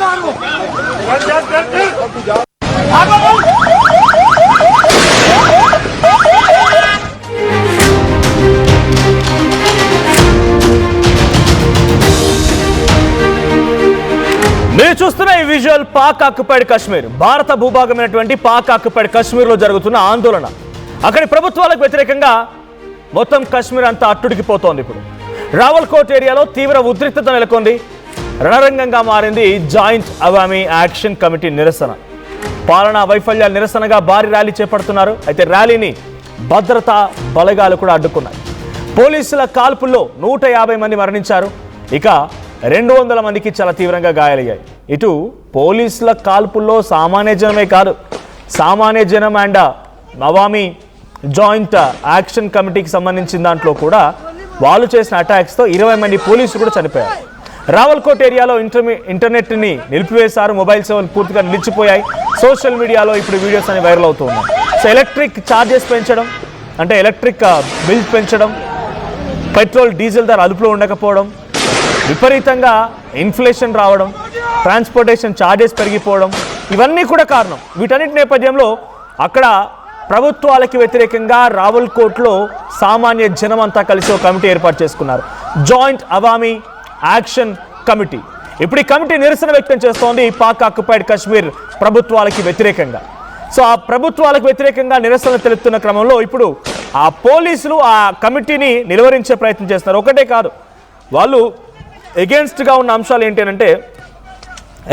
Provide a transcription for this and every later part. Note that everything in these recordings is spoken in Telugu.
మీరు చూస్తున్న ఈ విజువల్ పాక్ ఆక్యుపైడ్ కాశ్మీర్, భారత భూభాగమైనటువంటి పాక్ ఆక్యుపైడ్ కాశ్మీర్లో జరుగుతున్న ఆందోళన. అక్కడి ప్రభుత్వాలకు వ్యతిరేకంగా మొత్తం కాశ్మీర్ అంతా అట్టుడికిపోతోంది. ఇప్పుడు రావల్కోట్ ఏరియాలో తీవ్ర ఉద్రిక్తత నెలకొంది. రణరంగంగా మారింది జాయింట్ అవామీ యాక్షన్ కమిటీ నిరసన. పాలనా వైఫల్యాల నిరసనగా భారీ ర్యాలీ చేపడుతున్నారు. అయితే ర్యాలీని భద్రతా బలగాలు కూడా అడ్డుకున్నాయి. పోలీసుల కాల్పుల్లో 150 మంది మరణించారు. ఇక 200 మందికి చాలా తీవ్రంగా గాయాలయ్యాయి. ఇటు పోలీసుల కాల్పుల్లో సామాన్య జనమే కాదు, సామాన్య జనం అండ్ అవామీ జాయింట్ యాక్షన్ కమిటీకి సంబంధించిన దాంట్లో కూడా వాళ్ళు చేసిన అటాక్స్తో 20 మంది పోలీసులు కూడా చనిపోయారు. రావల్కోట్ ఏరియాలో ఇంటర్నెట్ని నిలిపివేశారు. మొబైల్ సేవలు పూర్తిగా నిలిచిపోయాయి. సోషల్ మీడియాలో ఇప్పుడు వీడియోస్ అనేవి వైరల్ అవుతూ ఉన్నాయి. సో ఎలక్ట్రిక్ ఛార్జెస్ పెంచడం, అంటే ఎలక్ట్రిక్ బిల్ పెంచడం, పెట్రోల్ డీజిల్ ధర అదుపులో ఉండకపోవడం, విపరీతంగా ఇన్ఫ్లేషన్ రావడం, ట్రాన్స్పోర్టేషన్ ఛార్జెస్ పెరిగిపోవడం, ఇవన్నీ కూడా కారణం. వీటన్నిటి నేపథ్యంలో అక్కడ ప్రభుత్వాలకి వ్యతిరేకంగా రావల్కోట్లో సామాన్య జనం అంతా కలిసి ఒక కమిటీ ఏర్పాటు చేసుకున్నారు, జాయింట్ అవామీ యాక్షన్ కమిటీ. ఇప్పుడు ఈ కమిటీ నిరసన వ్యక్తం చేస్తోంది పాక్ ఆక్యుపైడ్ కాశ్మీర్ ప్రభుత్వాలకి వ్యతిరేకంగా. సో ఆ ప్రభుత్వాలకు వ్యతిరేకంగా నిరసన తెలుపుతున్న క్రమంలో ఇప్పుడు ఆ పోలీసులు ఆ కమిటీని నిలువరించే ప్రయత్నం చేస్తున్నారు. ఒకటే కాదు, వాళ్ళు ఎగెన్స్ట్గా ఉన్న అంశాలు ఏంటి అంటే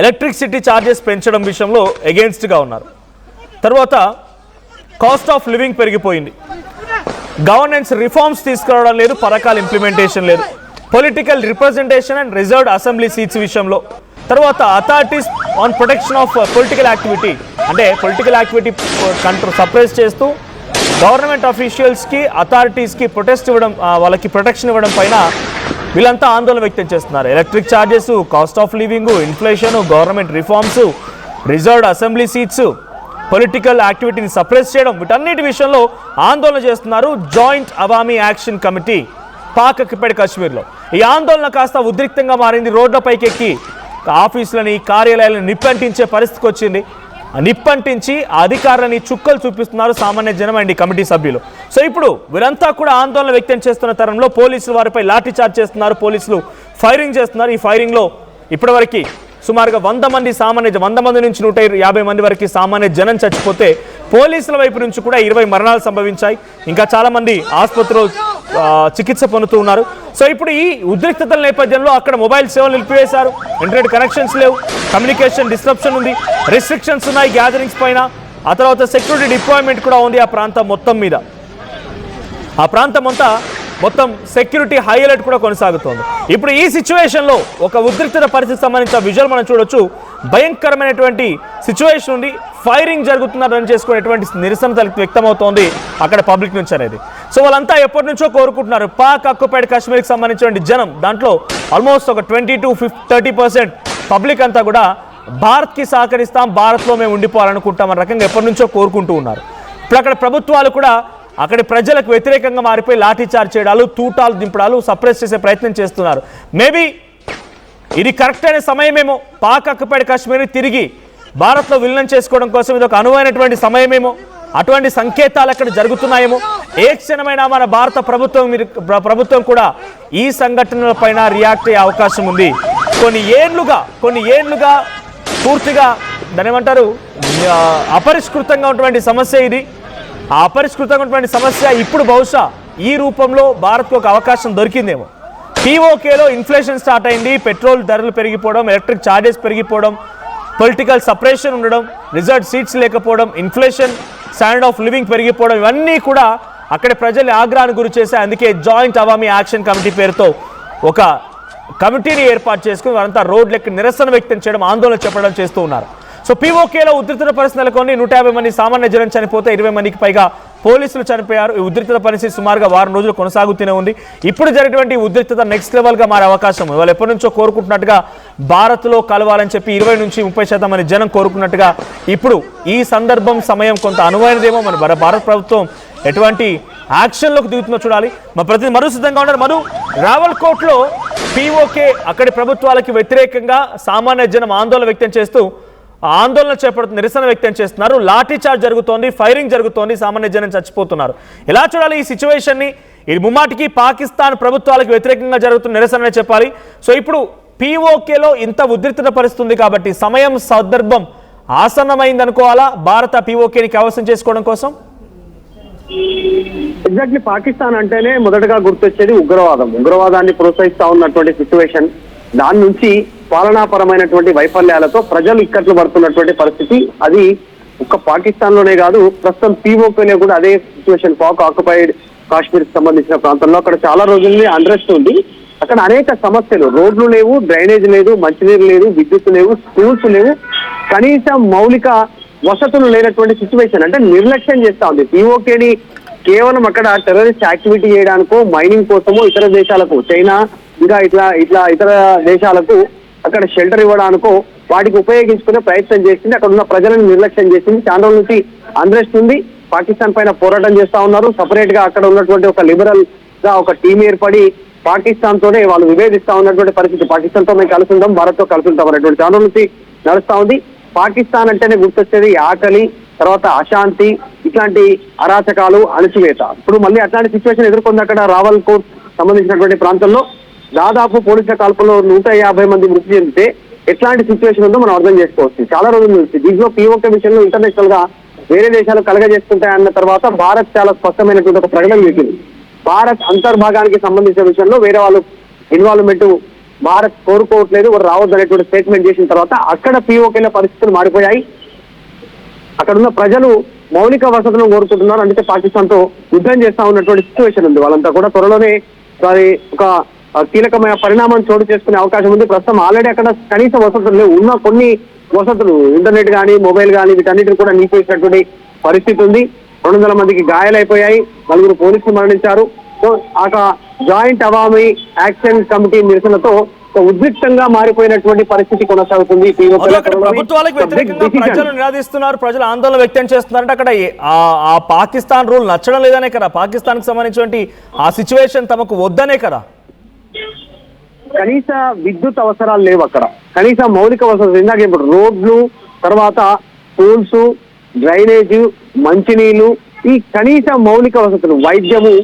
ఎలక్ట్రిసిటీ ఛార్జెస్ పెంచడం విషయంలో ఎగెన్స్ట్గా ఉన్నారు. తర్వాత కాస్ట్ ఆఫ్ లివింగ్ పెరిగిపోయింది, గవర్నెన్స్ రిఫార్మ్స్ తీసుకురావడం లేదు, పథకాల ఇంప్లిమెంటేషన్ లేదు, political representation and reserved assembly seats విషయంలో, తర్వాత authorities on protection of political activity, అంటే పొలిటికల్ యాక్టివిటీ కంట్రోల్ సప్రెస్ చేస్తూ గవర్నమెంట్ అఫీషియల్స్కి అథారిటీస్కి ప్రొటెస్ట్ ఇవ్వడం, వాళ్ళకి ప్రొటెక్షన్ ఇవ్వడం పైన వీళ్ళంతా ఆందోళన వ్యక్తం చేస్తున్నారు. Electric charges, cost of living, inflation, government reforms, reserved assembly seats, political యాక్టివిటీని సప్రెస్ చేయడం, వీటన్నిటి విషయంలో ఆందోళన చేస్తున్నారు joint Awami action committee Pak occupied కాశ్మీర్లో. ఈ ఆందోళన కాస్త ఉద్రిక్తంగా మారింది. రోడ్లపైకి ఎక్కి ఆఫీసులని, కార్యాలయాలను నిప్పంటించే పరిస్థితికి వచ్చింది. నిప్పంటించి అధికారులని చుక్కలు చూపిస్తున్నారు సామాన్య జనం అండ్ కమిటీ సభ్యులు. సో ఇప్పుడు వీరంతా కూడా ఆందోళన వ్యక్తం చేస్తున్న తరంలో పోలీసులు వారిపై లాఠీ చార్జ్ చేస్తున్నారు, పోలీసులు ఫైరింగ్ చేస్తున్నారు. ఈ ఫైరింగ్లో ఇప్పటివరకు సుమారుగా 100 మంది సామాన్య 100 మంది నుంచి 150 మంది వరకు సామాన్య జనం చచ్చిపోతే పోలీసుల వైపు నుంచి కూడా 20 మరణాలు సంభవించాయి. ఇంకా చాలామంది ఆసుపత్రిలో చికిత్స పొందుతూ ఉన్నారు. సో ఇప్పుడు ఈ ఉద్రిక్తతల నేపథ్యంలో అక్కడ మొబైల్ సేవలు నిలిపివేశారు, ఇంటర్నెట్ కనెక్షన్స్ లేవు, కమ్యూనికేషన్ డిస్ట్రప్షన్ ఉంది, రెస్ట్రిక్షన్స్ ఉన్నాయి గ్యాదరింగ్స్ పైన. ఆ తర్వాత సెక్యూరిటీ డిప్లాయ్మెంట్ కూడా ఉంది ఆ ప్రాంతం మొత్తం మీద. ఆ ప్రాంతం అంతా మొత్తం సెక్యూరిటీ హై అలర్ట్ కూడా కొనసాగుతోంది. ఇప్పుడు ఈ సిచ్యువేషన్లో ఒక ఉద్రిక్తత పరిస్థితికి సంబంధించిన విజువల్ మనం చూడొచ్చు. భయంకరమైనటువంటి సిచ్యువేషన్ ఉంది, ఫైరింగ్ జరుగుతున్నారని చేసుకునేటువంటి నిరసన వ్యక్తమవుతోంది అక్కడ పబ్లిక్ నుంచి అనేది. సో వాళ్ళంతా ఎప్పటి నుంచో కోరుకుంటున్నారు పాక్ ఆక్యుపైడ్ కాశ్మీర్కి సంబంధించిన జనం, దాంట్లో ఆల్మోస్ట్ ఒక 20-30% పబ్లిక్ అంతా కూడా భారత్కి సహకరిస్తాం, భారత్లో మేము ఉండిపోవాలనుకుంటాం అన్న రకంగా ఎప్పటి నుంచో కోరుకుంటూ ఉన్నారు. ఇప్పుడు అక్కడ ప్రభుత్వాలు కూడా అక్కడి ప్రజలకు వ్యతిరేకంగా మారిపోయి లాఠీ చార్జ్ చేయడాలు, తూటాలు దింపడాలు, సప్రెస్ చేసే ప్రయత్నం చేస్తున్నారు. మేబీ ఇది కరెక్ట్ అయిన సమయమేమో, పాక్ ఆక్యుపైడ్ కాశ్మీర్ని తిరిగి భారత్లో విలీనం చేసుకోవడం కోసం ఇది ఒక అనువైనటువంటి సమయమేమో, అటువంటి సంకేతాలు అక్కడ జరుగుతున్నాయేమో. ఏ క్షణమైనా మన భారత ప్రభుత్వం కూడా ఈ సంఘటనల పైన రియాక్ట్ అయ్యే అవకాశం ఉంది. కొన్ని ఏళ్లుగా పూర్తిగా దాని ఏమంటారు అపరిష్కృతంగా ఉన్నటువంటి సమస్య ఇది. ఆ అపరిష్కృతంగా ఉన్నటువంటి సమస్య ఇప్పుడు బహుశా ఈ రూపంలో భారత్కు ఒక అవకాశం దొరికిందేమో. పీఓకేలో ఇన్ఫ్లేషన్ స్టార్ట్ అయింది, పెట్రోల్ ధరలు పెరిగిపోవడం, ఎలక్ట్రిక్ ఛార్జెస్ పెరిగిపోవడం, పొలిటికల్ సపరేషన్ ఉండడం, రిజర్వ్డ్ సీట్స్ లేకపోవడం, ఇన్ఫ్లేషన్, స్టాండర్డ్ ఆఫ్ లివింగ్ పెరిగిపోవడం, ఇవన్నీ కూడా అక్కడ ప్రజల్ని ఆగ్రహానికి గురి చేశాయి. అందుకే జాయింట్ అవామీ యాక్షన్ కమిటీ పేరుతో ఒక కమిటీని ఏర్పాటు చేసుకుని వారంతా రోడ్లెక్కి నిరసన వ్యక్తం చేయడం, ఆందోళన చెప్పడం చేస్తూ ఉన్నారు. సో పీఓకేలో ఉద్రిక్తత పరిస్థితి నెలకొని 150 మంది సామాన్య జనం చనిపోతే 20 మందికి పైగా పోలీసులు చనిపోయారు. ఈ ఉద్రిక్తత పరిస్థితి సుమారుగా వారం రోజులు కొనసాగుతూనే ఉంది. ఇప్పుడు జరిగినటువంటి ఉద్రిక్తత నెక్స్ట్ లెవెల్గా మారే అవకాశం ఉంది. వాళ్ళు ఎప్పటి నుంచో కోరుకుంటున్నట్టుగా భారత్లో కలవాలని చెప్పి 20-30% మంది జనం కోరుకున్నట్టుగా ఇప్పుడు ఈ సందర్భం సమయం కొంత అనువైనదేమో. మన భారత ప్రభుత్వం ఎటువంటి యాక్షన్లోకి దిగుతుందో చూడాలి. మా ప్రతినిధి మధు సిద్ధంగా ఉన్నారు. మధు, రావల్కోట్లో పీఓకే అక్కడి ప్రభుత్వాలకి వ్యతిరేకంగా సామాన్య జనం ఆందోళన వ్యక్తం చేస్తూ ఆందోళన చేపడుతుంది, నిరసన వ్యక్తం చేస్తున్నారు. లాఠీ చార్జ్ జరుగుతోంది, ఫైరింగ్ జరుగుతోంది, సామాన్య జనం చచ్చిపోతున్నారు. ఎలా చూడాలి ఈ సిచ్యువేషన్ని? ఇది ముమ్మాటికి పాకిస్తాన్ ప్రభుత్వాలకు వ్యతిరేకంగా జరుగుతున్న నిరసన చెప్పాలి. సో ఇప్పుడు పీఓకేలో ఇంత ఉద్రిక్తత పరిస్థితుంది కాబట్టి సమయం సందర్భం ఆసన్నమైంది అనుకోవాలా భారత పీఓకేని కైవసం చేసుకోవడం కోసం? ఎగ్జాక్ట్లీ పాకిస్తాన్ అంటేనే మొదటగా గుర్తొచ్చేది ఉగ్రవాదాన్ని ప్రోత్సహిస్తా ఉన్నటువంటి సిచ్యువేషన్. దాని నుంచి పాలనాపరమైనటువంటి వైఫల్యాలతో ప్రజలు ఇక్కట్లు పడుతున్నటువంటి పరిస్థితి. అది ఒక్క పాకిస్తాన్ లోనే కాదు, ప్రస్తుతం పీఓకేలో కూడా అదే సిచ్యువేషన్. పాక్ ఆక్యుపైడ్ కాశ్మీర్ కి సంబంధించిన ప్రాంతంలో అక్కడ చాలా రోజుల్ని అన్రెస్ట్ ఉంది. అక్కడ అనేక సమస్యలు, రోడ్లు లేవు, డ్రైనేజ్ లేదు, మంచినీరు లేదు, విద్యుత్ లేవు, స్కూల్స్ లేవు, కనీసం మౌలిక వసతులు లేనటువంటి సిచ్యువేషన్. అంటే నిర్లక్ష్యం చేస్తా ఉంది. పీఓకేని కేవలం అక్కడ టెర్రరిస్ట్ యాక్టివిటీ చేయడానికో, మైనింగ్ కోసమో, ఇతర దేశాలకు, చైనా ఇంకా ఇట్లా ఇతర దేశాలకు అక్కడ షెల్టర్ ఇవ్వడానికో వాటికి ఉపయోగించుకునే ప్రయత్నం చేసింది. అక్కడ ఉన్న ప్రజలను నిర్లక్ష్యం చేసింది. చాలా రోజుల నుంచి అన్రెస్ట్ ఉంది. పాకిస్తాన్ పైన పోరాటం చేస్తా ఉన్నారు. సపరేట్ గా అక్కడ ఉన్నటువంటి ఒక లిబరల్ గా ఒక టీం ఏర్పడి పాకిస్తాన్ తోనే వాళ్ళు విభేదిస్తా ఉన్నటువంటి పరిస్థితి. పాకిస్తాన్ తో మేము కలిసి ఉంటాం, భారత్ తో కలిసి ఉంటాం అనేటువంటి చాలా నుంచి నడుస్తా ఉంది. పాకిస్తాన్ అంటేనే గుర్తొచ్చేది ఆకలి, తర్వాత అశాంతి, ఇట్లాంటి అరాచకాలు, అణచివేత. ఇప్పుడు మళ్ళీ అట్లాంటి సిచ్యువేషన్ ఎదుర్కొంది అక్కడ రావల్కోట్ సంబంధించినటువంటి ప్రాంతంలో. దాదాపు పోలీసుల కాల్పుల్లో 150 మంది మృతి చెందితే ఎట్లాంటి సిచ్యువేషన్ ఉందో మనం అర్థం చేసుకోవచ్చు. చాలా రోజుల నుంచి దీంట్లో పీఓకే విషయంలో ఇంటర్నేషనల్ గా వేరే దేశాలు కలగజేసుకుంటాయన్న తర్వాత భారత్ చాలా స్పష్టమైనటువంటి ఒక ప్రకటన చేసింది. భారత్ అంతర్భాగానికి సంబంధించిన విషయంలో వేరే వాళ్ళు ఇన్వాల్వ్మెంట్ భారత్ కోరుకోవట్లేదు, వారు రావద్దు అనేటువంటి స్టేట్మెంట్ చేసిన తర్వాత అక్కడ పీఓకేల పరిస్థితులు మారిపోయాయి. అక్కడ ఉన్న ప్రజలు మౌలిక వసతులను కోరుకుంటున్నారు. అందుకే పాకిస్తాన్ తో యుద్ధం చేస్తా ఉన్నటువంటి సిచ్యువేషన్ ఉంది. వాళ్ళంతా కూడా త్వరలోనే ఒక కీలకమైన పరిణామం చోటు చేసుకునే అవకాశం ఉంది. ప్రస్తుతం ఆల్రెడీ అక్కడ కనీస వసతులు లేవు. ఉన్న కొన్ని వసతులు, ఇంటర్నెట్ కానీ, మొబైల్ కానీ, వీటన్నిటిని కూడా నిలిపేసినటువంటి పరిస్థితి ఉంది. 200 మందికి గాయాలైపోయాయి, 4 పోలీసులు మరణించారు. సో ఆ జాయింట్ అవామీ యాక్షన్ కమిటీ నిరసనతో ఉద్రిక్తంగా మారిపోయినటువంటి పరిస్థితి కొనసాగుతుంది. ప్రభుత్వాలకు వ్యతిరేకంగా ప్రజలు నిరాదిస్తున్నారు, ప్రజలు ఆందోళన వ్యక్తం చేస్తున్నారంటే అక్కడ ఆ పాకిస్తాన్ రూల్ నచ్చడం లేదనే కదా, పాకిస్తాన్ కి సంబంధించినటువంటి ఆ సిచ్యువేషన్ తమకు వద్దనే కదా. కనీస విద్యుత్ అవసరాలు లేవు అక్కడ, కనీస మౌలిక వసతులు. ఇందాక ఇప్పుడు రోడ్లు, తర్వాత స్కూల్స్, డ్రైనేజ్, మంచినీళ్లు, ఈ కనీస మౌలిక వసతులు, వైద్యము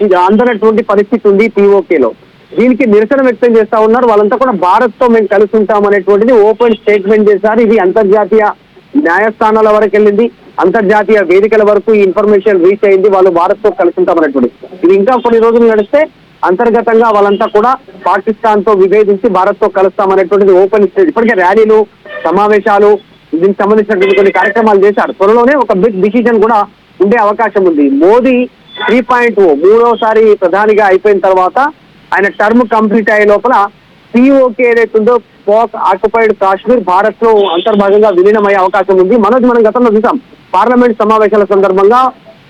ఇది అందనటువంటి పరిస్థితి ఉంది పీఓకేలో. దీనికి నిరసన వ్యక్తం చేస్తా ఉన్నారు. వాళ్ళంతా కూడా భారత్ తో మేము కలిసి ఉంటాం అనేటువంటిది ఓపెన్ స్టేట్మెంట్ చేశారు. ఇది అంతర్జాతీయ న్యాయస్థానాల వరకు వెళ్ళింది, అంతర్జాతీయ వేదికల వరకు ఈ ఇన్ఫర్మేషన్ రీచ్ అయింది. వాళ్ళు భారత్ తో కలిసి ఉంటాం అనేటువంటి. ఇది ఇంకా కొన్ని రోజులు నడిస్తే అంతర్గతంగా వాళ్ళంతా కూడా పాకిస్తాన్ తో విభేదించి భారత్ తో కలుస్తామనేటువంటిది ఓపెన్ స్టేజ్. ఇప్పటికే ర్యాలీలు, సమావేశాలు, దీనికి సంబంధించినటువంటి కొన్ని కార్యక్రమాలు చేశారు. త్వరలోనే ఒక బిగ్ డిసిజన్ కూడా ఉండే అవకాశం ఉంది. మోదీ 3.0 మూడోసారి ప్రధానిగా అయిపోయిన తర్వాత ఆయన టర్మ్ కంప్లీట్ అయ్యే లోపల పీఓకే ఏదైతుందో పాక్ ఆక్యుపైడ్ కాశ్మీర్ భారత్ లో అంతర్భాగంగా విలీనమయ్యే అవకాశం ఉంది. మనం గతంలో చూసాం, పార్లమెంట్ సమావేశాల సందర్భంగా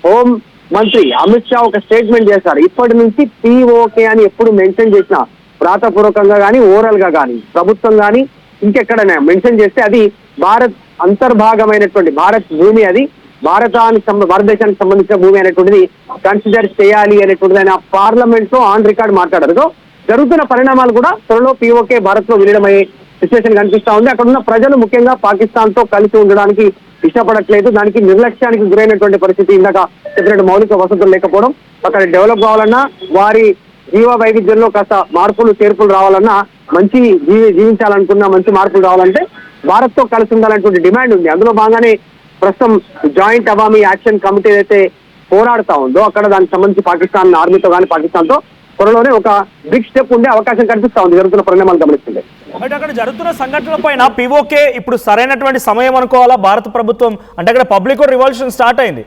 హోం మంత్రి అమిత్ షా ఒక స్టేట్మెంట్ చేశారు. ఇప్పటి నుంచి పీఓకే అని ఎప్పుడు మెన్షన్ చేసినా, వ్రాతపూర్వకంగా కానీ ఓరల్ గా కానీ, ప్రభుత్వం కానీ ఇంకెక్కడైనా మెన్షన్ చేస్తే అది భారత్ అంతర్భాగమైనటువంటి భారత్ భూమి, అది భారతదేశానికి సంబంధించిన భూమి అనేటువంటిది కన్సిడర్ చేయాలి అనేటువంటిది ఆయన పార్లమెంట్ లో ఆన్ రికార్డ్ మాట్లాడారు. సో జరుగుతున్న పరిణామాలు కూడా త్వరలో పీఓకే భారత్ లో విలీనమయ్యే సిచ్యువేషన్ కనిపిస్తా ఉంది. అక్కడ ఉన్న ప్రజలు ముఖ్యంగా పాకిస్తాన్ తో కలిసి ఉండడానికి ఇష్టపడట్లేదు. దానికి నిర్లక్ష్యానికి గురైనటువంటి పరిస్థితి. ఇందాక చెప్పినట్టు మౌలిక వసతులు లేకపోవడం, అక్కడ డెవలప్ కావాలన్నా, వారి జీవ వైవిధ్యంలో కాస్త మార్పులు చేర్పులు రావాలన్నా, మంచి జీవించాలనుకున్నా మంచి మార్పులు రావాలంటే భారత్ తో కలిసి ఉండాలనేటువంటి డిమాండ్ ఉంది. అందులో భాగంగానే ప్రస్తుతం జాయింట్ అవామీ యాక్షన్ కమిటీ ఏదైతే పోరాడుతా ఉందో అక్కడ దానికి సంబంధించి పాకిస్తాన్ ఆర్మీతో కానీ పాకిస్తాన్ తో త్వరలోనే ఒక బిగ్ స్టెప్ ఉండే అవకాశం కనిపిస్తా ఉంది జరుగుతున్న పరిణామాలు గమనిస్తుంది. అక్కడ జరుగుతున్న సంఘటనల పైన పీఓకే ఇప్పుడు సరైనటువంటి సమయం అనుకోవాలా? భారత ప్రభుత్వం అంటే అక్కడ పబ్లిక్ రివల్యూషన్ స్టార్ట్ అయింది,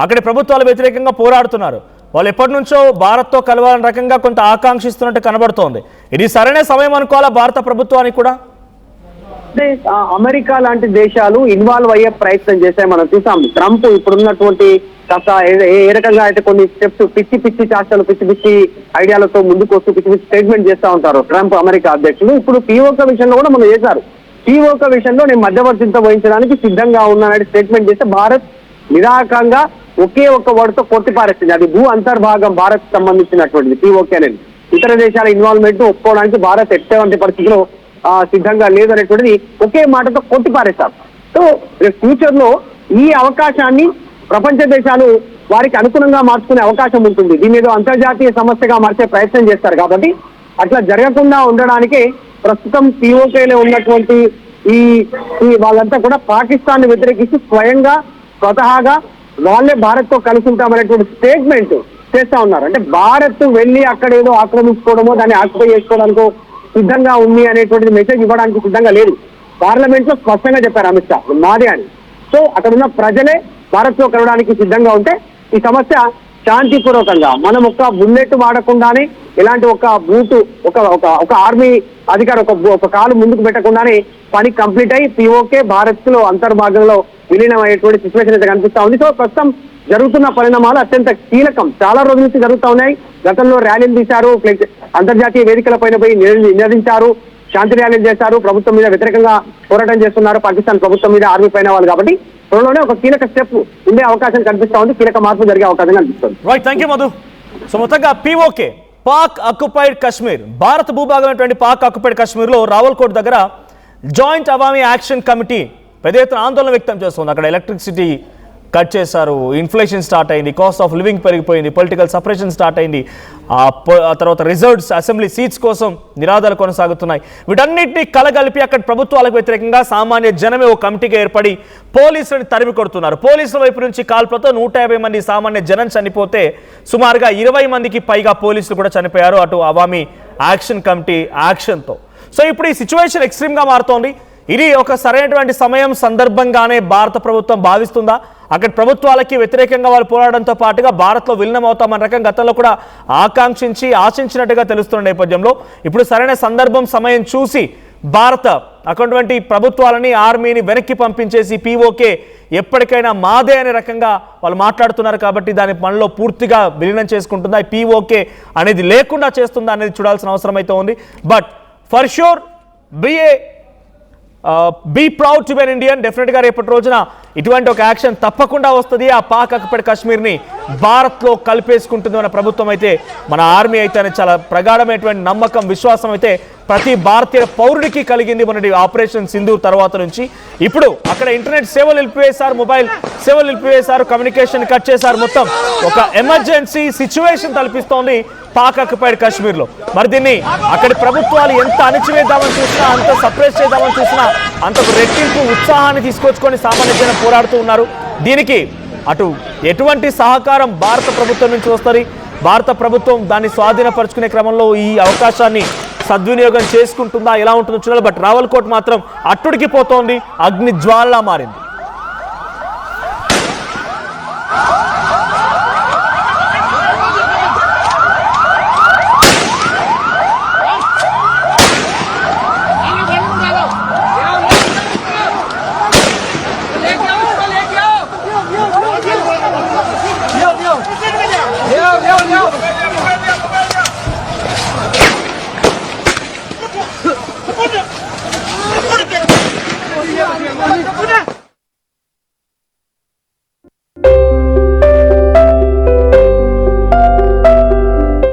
అక్కడి ప్రభుత్వాల వ్యతిరేకంగా పోరాడుతున్నారు. వాళ్ళు ఎప్పటి నుంచో భారత్తో కలవాలని రకంగా కొంత ఆకాంక్షిస్తున్నట్టు కనబడుతోంది. ఇది సరైన సమయం అనుకోవాలా భారత ప్రభుత్వానికి కూడా? అంటే అమెరికా లాంటి దేశాలు ఇన్వాల్వ్ అయ్యే ప్రయత్నం చేశాయి. మనం చూసాం, ట్రంప్ ఇప్పుడున్నటువంటి కాస్త ఏ రకంగా అయితే కొన్ని స్టెప్స్ పిచ్చి చేష్టలు, పిచ్చి ఐడియాలతో ముందుకు వస్తూ పిచ్చి స్టేట్మెంట్ చేస్తా ఉంటారు ట్రంప్ అమెరికా అధ్యక్షులు. ఇప్పుడు పీఓకే విషయంలో కూడా మనం చేశారు. పీఓకే విషయంలో నేను మధ్యవర్తిత్వం వహించడానికి సిద్ధంగా ఉన్నానని స్టేట్మెంట్ చేస్తే భారత్ నిరాకంగా ఒకే ఒక్క వర్డ్తో కొట్టిపారేస్తుంది. అది భూ అంతర్భాగం భారత్ సంబంధించినటువంటిది పిఓకే అనేది. ఇతర దేశాల ఇన్వాల్వ్మెంట్ ఒప్పుకోవడానికి భారత్ ఎటువంటి పరిస్థితిలో సిద్ధంగా లేదు అనేటువంటిది ఒకే మాటతో కొట్టిపారేస్తారు. సో ఫ్యూచర్ లో ఈ అవకాశాన్ని ప్రపంచ దేశాలు వారికి అనుగుణంగా మార్చుకునే అవకాశం ఉంటుంది. దీని ఏదో అంతర్జాతీయ సమస్యగా మార్చే ప్రయత్నం చేస్తారు. కాబట్టి అట్లా జరగకుండా ఉండడానికే ప్రస్తుతం పిఓకేలో ఉన్నటువంటి ఈ వాళ్ళంతా కూడా పాకిస్తాన్ వ్యతిరేకిస్తూ స్వతహాగా వాళ్ళే భారత్ తో కలిసి ఉంటామనేటువంటి స్టేట్మెంట్ చేస్తా ఉన్నారు. అంటే భారత్ వెళ్ళి అక్కడ ఏదో ఆక్రమించుకోవడమో దాన్ని ఆక్యుపై చేసుకోవడానికో సిద్ధంగా ఉంది అనేటువంటిది మెసేజ్ ఇవ్వడానికి సిద్ధంగా లేదు. పార్లమెంట్ లో స్పష్టంగా చెప్పారు అమిత్ షా మాదే అని. సో అక్కడ ఉన్న ప్రజలే భారత్ తో కలవడానికి సిద్ధంగా ఉంటే ఈ సమస్య శాంతిపూర్వకంగా మనం ఒక బుల్లెట్ వాడకుండానే ఇలాంటి ఒక బూటు ఒక ఆర్మీ అధికారి ఒక కాలు ముందుకు పెట్టకుండానే పని కంప్లీట్ అయ్యి పిఓకే భారత్ లో అంతర్భాగంలో విలీనం అయ్యేటువంటి సిచ్యువేషన్ అయితే కనిపిస్తా ఉంది. సో ప్రస్తుతం జరుగుతున్న పరిణామాలు అత్యంత కీలకం. చాలా రోజుల నుంచి జరుగుతూ ఉన్నాయి. గతంలో ర్యాలీలు తీశారు, అంతర్జాతీయ వేదికల పైన పోయి నినదించారు, శాంతి ర్యాలీలు చేశారు, ప్రభుత్వం మీద వ్యతిరేకంగా పోరాటం చేస్తున్నారు పాకిస్తాన్ ప్రభుత్వం మీద, ఆర్మీ పైన వాళ్ళు. కాబట్టి త్వరలోనే ఒక కీలక స్టెప్ ఉండే అవకాశం కనిపిస్తా ఉంది, కీలక మార్పు జరిగే అవకాశం కనిపిస్తుంది. Right, thank you Madhu. So మొత్తంగా పిఓకే పాక్ ఆక్యుపైడ్ కాశ్మీర్, భారత భూభాగమైనటువంటి పాక్ ఆక్యుపైడ్ కాశ్మీర్లో రావల్కోట్ దగ్గర జాయింట్ అవామీ యాక్షన్ కమిటీ పెద్ద ఎత్తున ఆందోళన వ్యక్తం చేస్తుంది. అక్కడ ఎలక్ట్రిసిటీ కట్ చేశారు, ఇన్ఫ్లేషన్ స్టార్ట్ అయింది, కాస్ట్ ఆఫ్ లివింగ్ పెరిగిపోయింది, పొలిటికల్ సపరేషన్ స్టార్ట్ అయింది, ఆ తర్వాత రిజర్వ్స్ అసెంబ్లీ సీట్స్ కోసం నిరాధాలు కొనసాగుతున్నాయి. వీటన్నిటిని కలగలిపి అక్కడ ప్రభుత్వాలకు వ్యతిరేకంగా సామాన్య జనమే ఓ కమిటీగా ఏర్పడి పోలీసులను తరిమి కొడుతున్నారు. పోలీసుల వైపు నుంచి కాల్పులతో 150 మంది సామాన్య జనం చనిపోతే సుమారుగా 20 మందికి పైగా పోలీసులు కూడా చనిపోయారు అటు అవామీ యాక్షన్ కమిటీ యాక్షన్తో. సో ఇప్పుడు ఈ సిచ్యువేషన్ ఎక్స్ట్రీమ్గా మారుతోంది. ఇది ఒక సరైనటువంటి సమయం సందర్భంగానే భారత ప్రభుత్వం భావిస్తుందా? అక్కడ ప్రభుత్వాలకి వ్యతిరేకంగా వాళ్ళు పోరాడంతో పాటుగా భారత్లో విలీనం అవుతామన్న రకం గతంలో కూడా ఆశించినట్టుగా తెలుస్తున్న నేపథ్యంలో ఇప్పుడు సరైన సందర్భం సమయం చూసి భారత అటువంటి ప్రభుత్వాలని ఆర్మీని వెనక్కి పంపించేసి పిఓకే ఎప్పటికైనా మాదే అనే రకంగా వాళ్ళు మాట్లాడుతున్నారు. కాబట్టి దాని మనలో పూర్తిగా విలీనం చేసుకుంటుందా, పిఓకే అనేది లేకుండా చేస్తుందా అనేది చూడాల్సిన అవసరం అయితే ఉంది. But for sure be proud to be an Indian. డెఫినెట్గా రేపటి రోజున ఇటువంటి ఒక యాక్షన్ తప్పకుండా వస్తుంది. ఆ పాక్ ఆక్యుపైడ్ కాశ్మీర్ని భారత్లో కలిపేసుకుంటుంది మన ప్రభుత్వం అయితే, మన ఆర్మీ అయితే చాలా ప్రగాఢమైనటువంటి నమ్మకం, విశ్వాసం అయితే ప్రతి భారతీయ పౌరుడికి కలిగింది మొన్నటి ఆపరేషన్ సింధూర్ తర్వాత నుంచి. ఇప్పుడు అక్కడ ఇంటర్నెట్ సేవలు నిలిపివేశారు, మొబైల్ సేవలు నిలిపివేశారు, కమ్యూనికేషన్ కట్ చేశారు. మొత్తం ఒక ఎమర్జెన్సీ సిచ్యువేషన్ తలపిస్తోంది పాక్ ఆక్యుపైడ్ కాశ్మీర్లో. మరి దీన్ని అక్కడి ప్రభుత్వాలు ఎంత అణిచివేద్దామని చూసినా, అంత సప్రెస్ చేద్దామని చూసినా అంతకు రెట్టింపు ఉత్సాహాన్ని తీసుకొచ్చుకొని సామాన్య జనం పోరాడుతూ ఉన్నారు. దీనికి అటు ఎటువంటి సహకారం భారత ప్రభుత్వం నుంచి వస్తుంది, భారత ప్రభుత్వం దాన్ని స్వాధీనపరుచుకునే క్రమంలో ఈ అవకాశాన్ని సద్వినియోగం చేసుకుంటుందా, ఎలా ఉంటుందో చూడాలి. బట్ రావల్కోట్ మాత్రం అట్టుడికి పోతోంది, అగ్ని జ్వాలలా మారింది.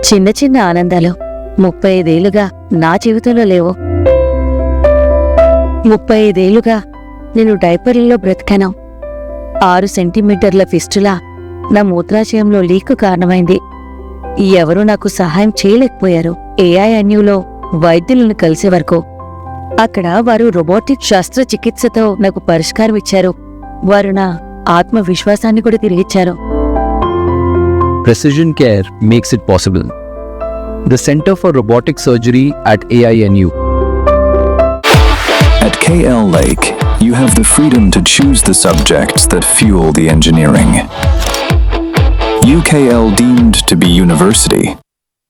చిన్న చిన్న ఆనందాలు 35 ఏళ్లుగా నా జీవితంలో లేవు. 35 ఏళ్లుగా నేను డైపర్లలో బ్రతికాను. 6 సెంటీమీటర్ల ఫిస్టులా నా మూత్రాశయంలో లీకు కారణమైంది. ఎవరూ నాకు సహాయం చేయలేకపోయారు. AINUలో వైద్యులను కలిసే వరకు అక్కడ వారు రోబోటిక్ శస్త్రచికిత్సతో నాకు పరిష్కారం ఇచ్చారు. వారు నా ఆత్మవిశ్వాసాన్ని కూడా తిరిగిచ్చారు. Precision Care makes it possible. The Center for Robotic Surgery at AINU. At KL Lake, you have the freedom to choose the subjects that fuel the engineering. UKL deemed to be university.